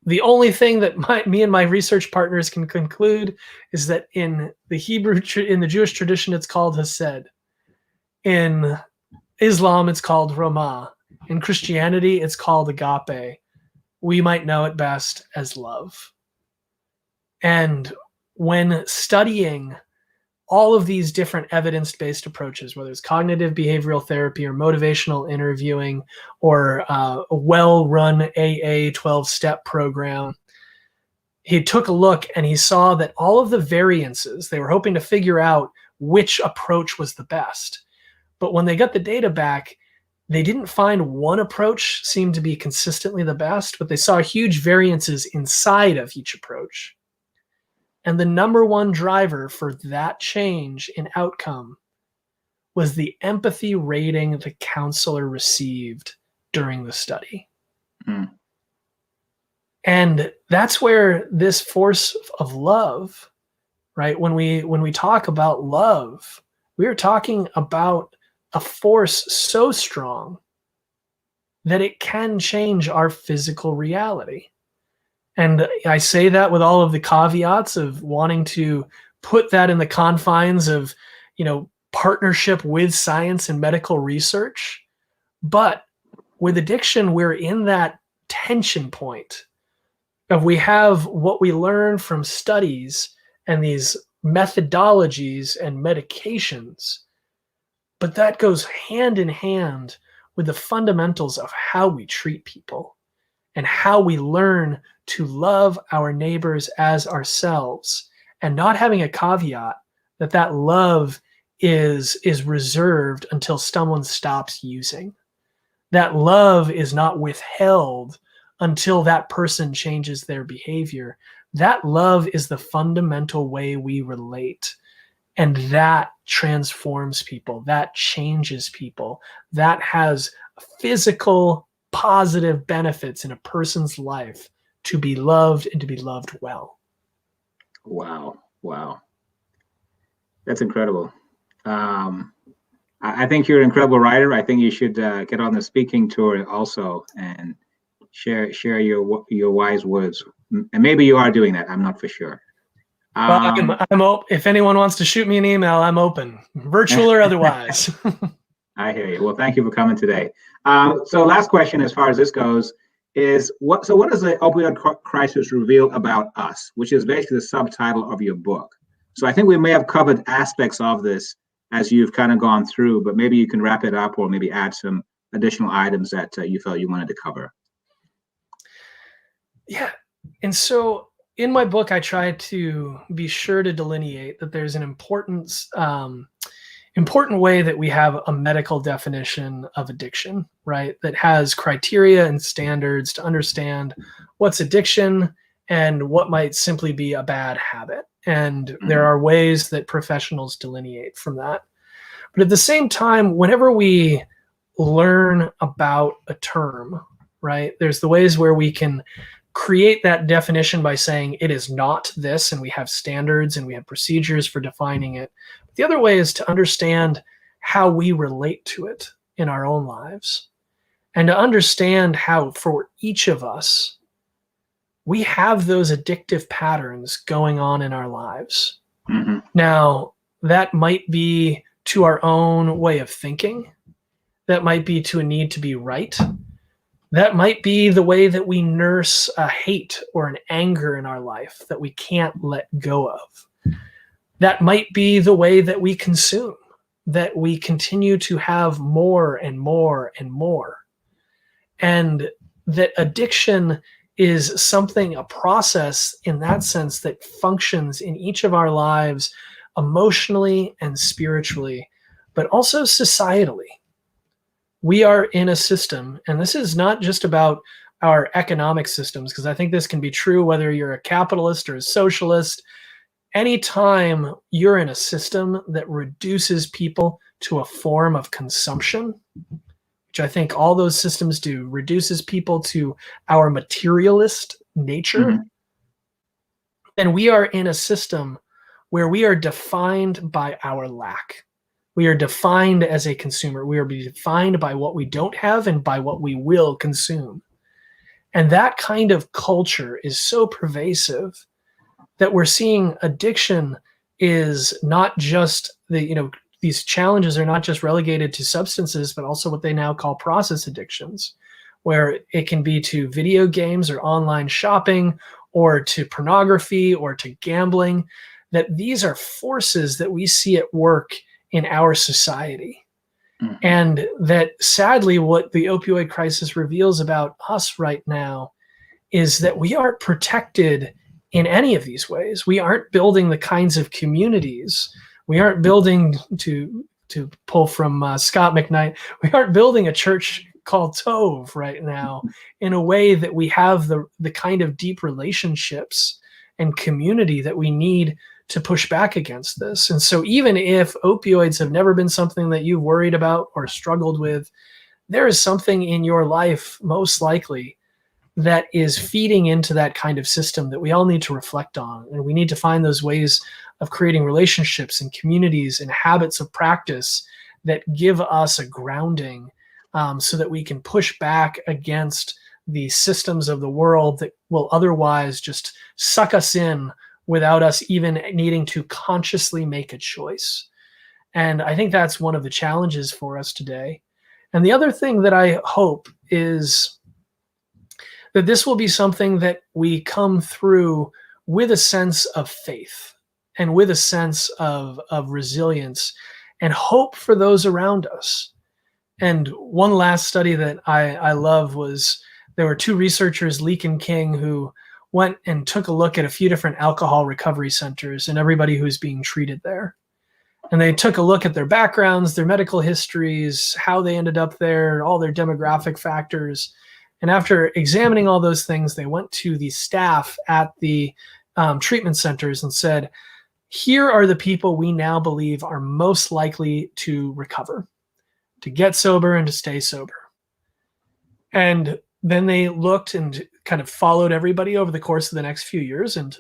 the only thing that me and my research partners can conclude is that in the Jewish tradition, it's called Hesed. In Islam, it's called Ramah. In Christianity, it's called agape. We might know it best as love. And when studying all of these different evidence-based approaches, whether it's cognitive behavioral therapy or motivational interviewing or a well-run AA 12-step program, he took a look and he saw that all of the variances, they were hoping to figure out which approach was the best. But when they got the data back, they didn't find one approach seemed to be consistently the best, but they saw huge variances inside of each approach. And the number one driver for that change in outcome was the empathy rating the counselor received during the study. Mm. And that's where this force of love, right? When we talk about love, we are talking about a force so strong that it can change our physical reality. And I say that with all of the caveats of wanting to put that in the confines of, partnership with science and medical research. But with addiction, we're in that tension point of we have what we learn from studies and these methodologies and medications, but that goes hand in hand with the fundamentals of how we treat people and how we learn to love our neighbors as ourselves, and not having a caveat that love is reserved until someone stops using. That love is not withheld until that person changes their behavior. That love is the fundamental way we relate. And that transforms people. That changes people. That has physical positive benefits in a person's life to be loved and to be loved well. Wow. That's incredible. I think you're an incredible writer. I think you should get on the speaking tour also and share your wise words. And maybe you are doing that. I'm not for sure. Well, I'm open. If anyone wants to shoot me an email, I'm open, virtual or otherwise. I hear you. Well, thank you for coming today. So last question, as far as this goes, is what does the opioid crisis reveal about us, which is basically the subtitle of your book. So I think we may have covered aspects of this as you've kind of gone through, but maybe you can wrap it up or maybe add some additional items that you felt you wanted to cover. Yeah. And so in my book, I try to be sure to delineate that there's an important way that we have a medical definition of addiction, right? That has criteria and standards to understand what's addiction and what might simply be a bad habit. And there are ways that professionals delineate from that. But at the same time, whenever we learn about a term, right, there's the ways where we can create that definition by saying it is not this, and we have standards and we have procedures for defining it. The other way is to understand how we relate to it in our own lives, and to understand how for each of us, we have those addictive patterns going on in our lives. Mm-hmm. Now, that might be to our own way of thinking. That might be to a need to be right. That might be the way that we nurse a hate or an anger in our life that we can't let go of. That might be the way that we consume, that we continue to have more and more and more. And that addiction is something, a process in that sense that functions in each of our lives emotionally and spiritually, but also societally. We are in a system, and this is not just about our economic systems, because I think this can be true whether you're a capitalist or a socialist. Anytime you're in a system that reduces people to a form of consumption, which I think all those systems do, reduces people to our materialist nature, then we are in a system where we are defined by our lack. We are defined as a consumer. We are defined by what we don't have and by what we will consume. And that kind of culture is so pervasive that we're seeing addiction is not just these challenges are not just relegated to substances, but also what they now call process addictions, where it can be to video games or online shopping or to pornography or to gambling, that these are forces that we see at work in our society. And that sadly, what the opioid crisis reveals about us right now is that we aren't protected in any of these ways. We aren't building the kinds of communities. We aren't building, to pull from Scott McKnight, we aren't building a church called Tove right now in a way that we have the kind of deep relationships and community that we need to push back against this. And so even if opioids have never been something that you've worried about or struggled with, there is something in your life, most likely, that is feeding into that kind of system that we all need to reflect on. And we need to find those ways of creating relationships and communities and habits of practice that give us a grounding, so that we can push back against the systems of the world that will otherwise just suck us in without us even needing to consciously make a choice. And I think that's one of the challenges for us today. And the other thing that I hope is that this will be something that we come through with a sense of faith and with a sense of resilience and hope for those around us. And one last study that I love was there were two researchers, Leake and King, who went and took a look at a few different alcohol recovery centers and everybody who's being treated there. And they took a look at their backgrounds, their medical histories, how they ended up there, all their demographic factors. And after examining all those things, they went to the staff at the treatment centers and said, here are the people we now believe are most likely to recover, to get sober and to stay sober. And then they looked and kind of followed everybody over the course of the next few years. And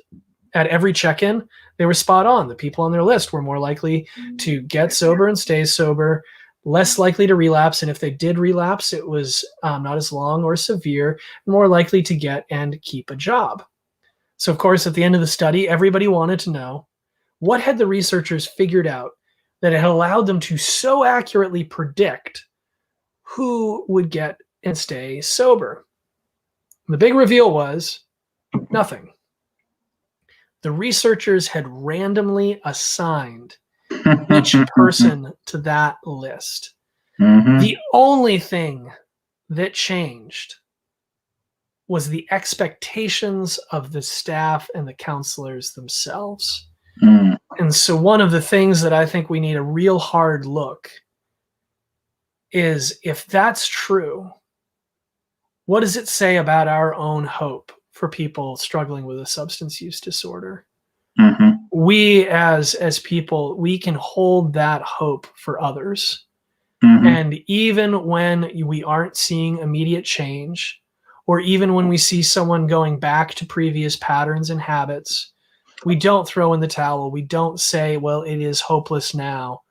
at every check-in, they were spot on. The people on their list were more likely to get sober and stay sober, less likely to relapse. And if they did relapse, it was not as long or severe, more likely to get and keep a job. So, of course, at the end of the study, everybody wanted to know, what had the researchers figured out that had allowed them to so accurately predict who would get and stay sober? The big reveal was nothing. The researchers had randomly assigned each person to that list. The only thing that changed was the expectations of the staff and the counselors themselves. And so one of the things that I think we need a real hard look is, if that's true, what does it say about our own hope for people struggling with a substance use disorder? we as people, we can hold that hope for others. Mhm. And even when we aren't seeing immediate change, or even when we see someone going back to previous patterns and habits, we don't throw in the towel. We don't say, well, it is hopeless now.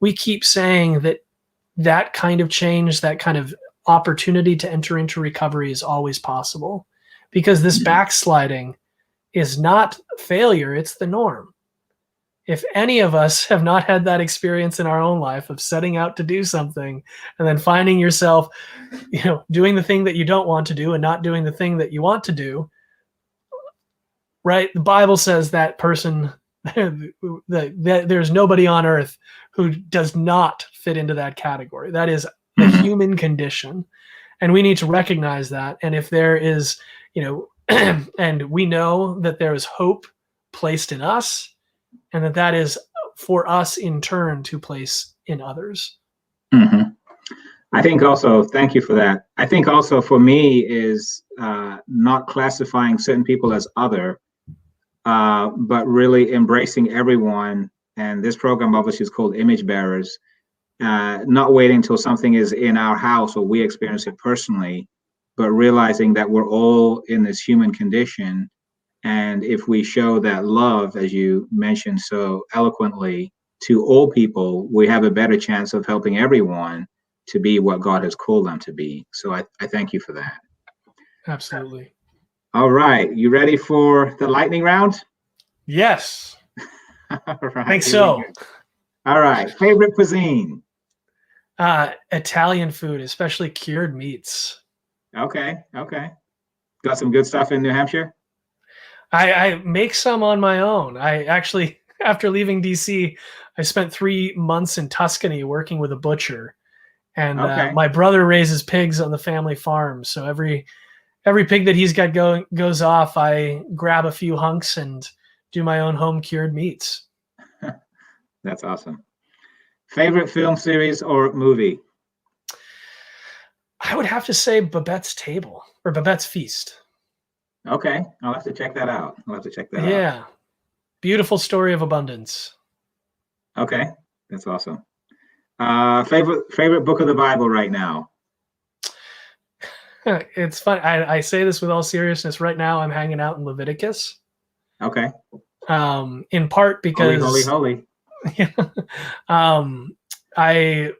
We keep saying that that kind of change, that kind of opportunity to enter into recovery is always possible, because this backsliding is not failure, it's the norm. If any of us have not had that experience in our own life of setting out to do something and then finding yourself, doing the thing that you don't want to do and not doing the thing that you want to do, right? The Bible says that person, that there's nobody on earth who does not fit into that category. That is the Mhm. human condition. And we need to recognize that. And if there is, and we know that there is hope placed in us, and that is for us in turn to place in others. Mhm. I think also, thank you for that. I think also for me is not classifying certain people as other, but really embracing everyone. And this program obviously is called Image Bearers. Not waiting until something is in our house or we experience it personally, but realizing that we're all in this human condition. And if we show that love, as you mentioned so eloquently, to all people, we have a better chance of helping everyone to be what God has called them to be. So I thank you for that. Absolutely. All right. You ready for the lightning round? Yes. All I right. think Here we so. go. All right. Favorite cuisine? Italian food, especially cured meats. Okay. Okay. Got some good stuff in New Hampshire? I make some on my own. I actually, after leaving DC, I spent 3 months in Tuscany working with a butcher, and Okay. my brother raises pigs on the family farm. So every pig that he's got going goes off, I grab a few hunks and do my own home cured meats. That's awesome. Favorite film series or movie? I would have to say Babette's Table or Babette's Feast. Okay. I'll have to check that out. I'll have to check that out. Yeah, beautiful story of abundance. Okay. That's awesome. Favorite book of the Bible right now? It's fun. I say this with all seriousness. Right now, I'm hanging out in Leviticus. Okay. In part Holy, holy, because holy. I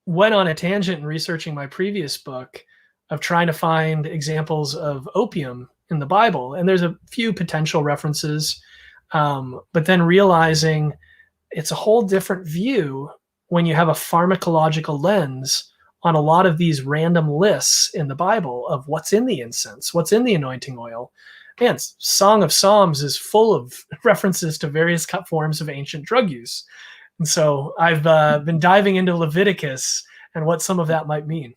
went on a tangent in researching my previous book of trying to find examples of opium in the Bible, and there's a few potential references, but then realizing it's a whole different view when you have a pharmacological lens on a lot of these random lists in the Bible of what's in the incense, what's in the anointing oil. Man, Song of Psalms is full of references to various forms of ancient drug use. And so I've been diving into Leviticus and what some of that might mean.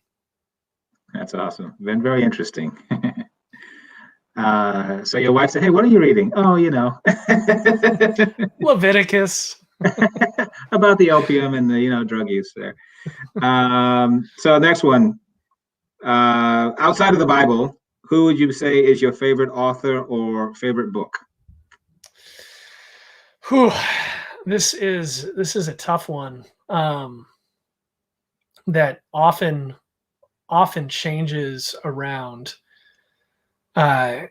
That's awesome. Been very interesting. So your wife said, "Hey, what are you reading?" Oh, Leviticus. about the opium and the drug use there. So next one, outside of the Bible, who would you say is your favorite author or favorite book? Whew. This is a tough one, that often changes around. And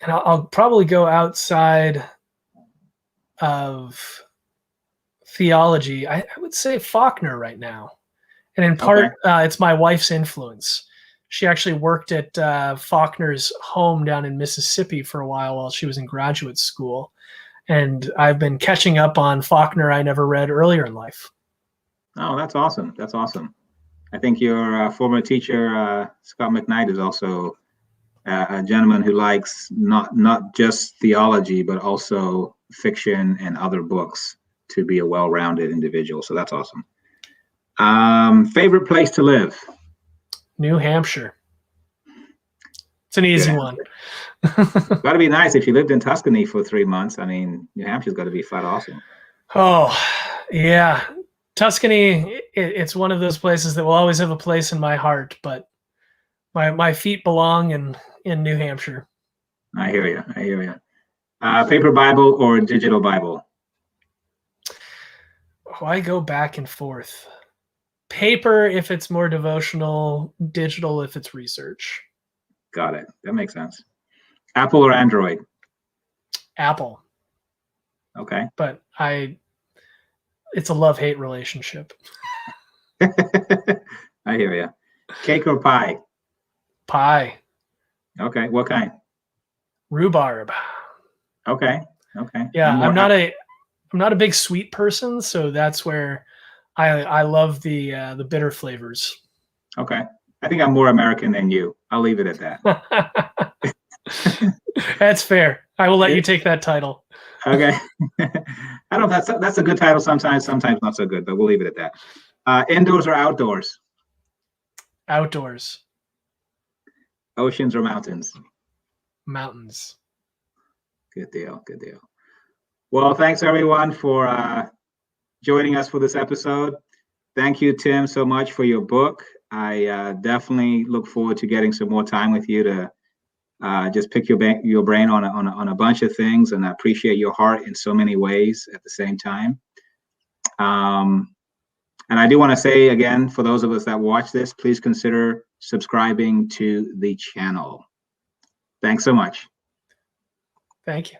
I'll probably go outside of theology. I would say Faulkner right now. And in Okay. part, it's my wife's influence. She actually worked at Faulkner's home down in Mississippi for a while she was in graduate school. And I've been catching up on Faulkner I never read earlier in life. Oh, that's awesome. That's awesome. I think your former teacher, Scott McKnight, is also a gentleman who likes not just theology, but also fiction and other books to be a well-rounded individual. So that's awesome. Favorite place to live? New Hampshire. It's an easy Good. one. Got to be nice if you lived in Tuscany for 3 months. I mean, New Hampshire's got to be flat awesome. Oh, yeah. Tuscany, it's one of those places that will always have a place in my heart, but my feet belong in New Hampshire. I hear you. I hear you. Paper Bible or digital Bible? Oh, I go back and forth. Paper if it's more devotional, digital if it's research. Got it. That makes sense. Apple or Android? Apple, Okay. but it's a love-hate relationship. I hear you. Cake or pie? Pie, Okay. What kind? rhubarb. Okay. Okay. Yeah, I'm I'm more, not a big sweet person, so that's where I love the bitter flavors. okay. I think I'm more American than you. I'll leave it at that. That's fair. I will let Yeah. you take that title. Okay. I don't know if that's a good title sometimes, sometimes not so good, but we'll leave it at that. Indoors or outdoors? Outdoors, Oceans or mountains? mountains. Good deal. Good deal. Well, thanks everyone for joining us for this episode. Thank you, Tim, so much for your book. I definitely look forward to getting some more time with you to just pick your brain on a bunch of things, and I appreciate your heart in so many ways at the same time. And I do want to say again, for those of us that watch this, please consider subscribing to the channel. Thanks so much. Thank you.